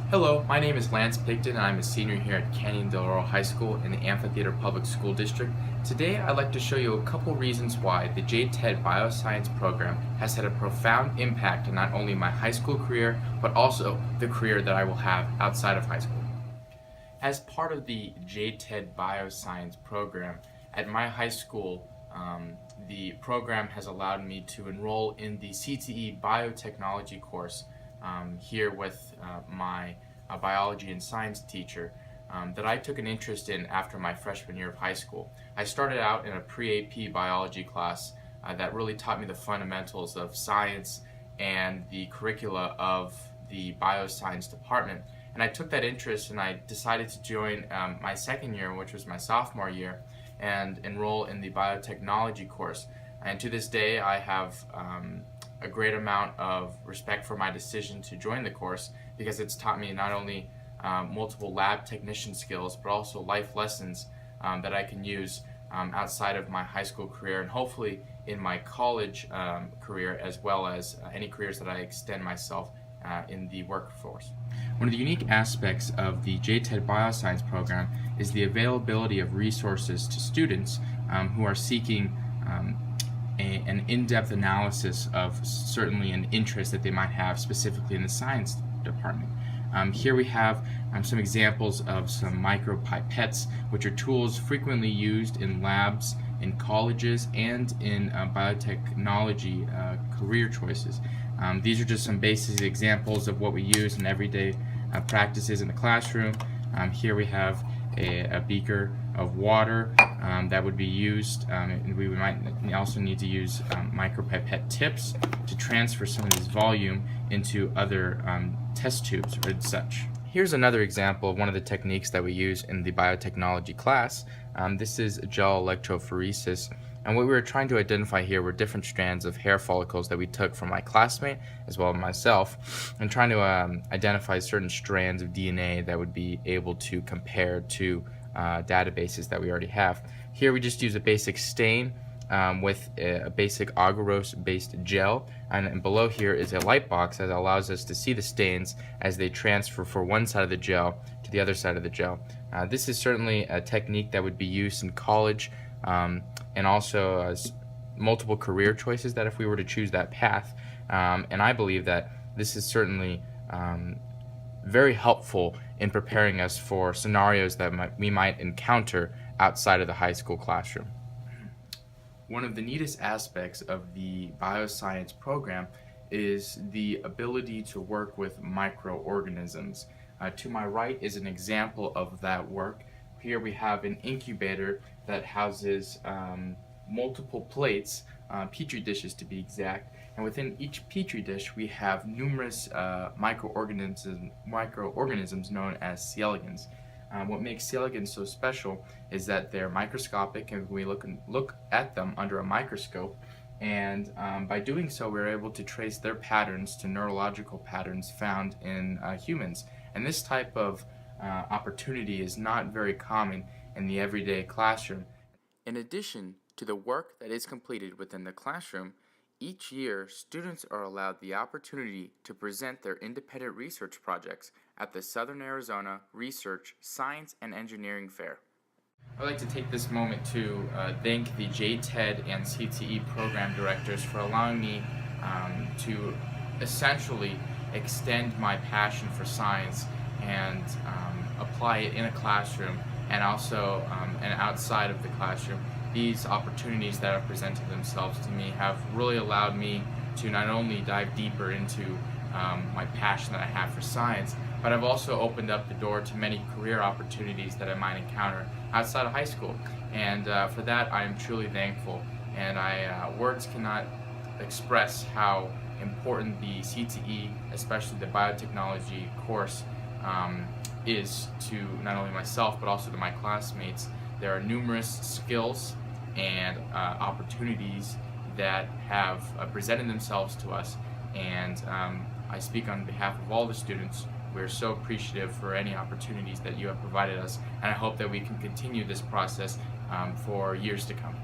Hello, my name is Lance Pigton and I'm a senior here at Canyon Del Oro High School in the Amphitheater Public School District. Today I'd like to show you a couple reasons why the Jted Bioscience program has had a profound impact on not only my high school career, but also the career that I will have outside of high school. As part of the Jted Bioscience program, at my high school, the program has allowed me to enroll in the CTE biotechnology course here with my biology and science teacher that I took an interest in after my freshman year of high school. I started out in a pre-AP biology class that really taught me the fundamentals of science and the curricula of the bioscience department. And I took that interest and I decided to join my second year, which was my sophomore year, and enroll in the biotechnology course. And to this day, I have a great amount of respect for my decision to join the course because it's taught me not only multiple lab technician skills, but also life lessons that I can use outside of my high school career and hopefully in my college career, as well as any careers that I extend myself in the workforce. One of the unique aspects of the Jted Bioscience program is the availability of resources to students who are seeking an in-depth analysis of certainly an interest that they might have specifically in the science department. Here we have some examples of some micropipettes, which are tools frequently used in labs, in colleges, and in biotechnology career choices. These are just some basic examples of what we use in everyday practices in the classroom. Here we have a beaker of water that would be used, and we might also need to use micropipette tips to transfer some of this volume into other test tubes or such. Here's another example of one of the techniques that we use in the biotechnology class. This is gel electrophoresis, and what we were trying to identify here were different strands of hair follicles that we took from my classmate as well as myself, and trying to identify certain strands of DNA that would be able to compare to databases that we already have. Here we just use a basic stain with a basic agarose-based gel, and below here is a light box that allows us to see the stains as they transfer from one side of the gel to the other side of the gel. This is certainly a technique that would be used in college and also as multiple career choices that if we were to choose that path. And I believe that this is certainly very helpful in preparing us for scenarios that we might encounter outside of the high school classroom. One of the neatest aspects of the bioscience program is the ability to work with microorganisms. To my right is an example of that work. Here we have an incubator that houses multiple plates, petri dishes to be exact, and within each petri dish we have numerous microorganisms known as C. elegans. What makes C. elegans so special is that they're microscopic, and we look at them under a microscope, and by doing so we're able to trace their patterns to neurological patterns found in humans. And this type of opportunity is not very common in the everyday classroom. In addition to the work that is completed within the classroom, each year students are allowed the opportunity to present their independent research projects at the Southern Arizona Research, Science, and Engineering Fair. I'd like to take this moment to thank the Jted and CTE program directors for allowing me to essentially extend my passion for science and apply it in a classroom and also and outside of the classroom. These opportunities that have presented themselves to me have really allowed me to not only dive deeper into my passion that I have for science, but I've also opened up the door to many career opportunities that I might encounter outside of high school. And for that I am truly thankful, and words cannot express how important the CTE, especially the biotechnology course, is to not only myself but also to my classmates. There are numerous skills and opportunities that have presented themselves to us, and I speak on behalf of all the students. We're so appreciative for any opportunities that you have provided us, and I hope that we can continue this process for years to come.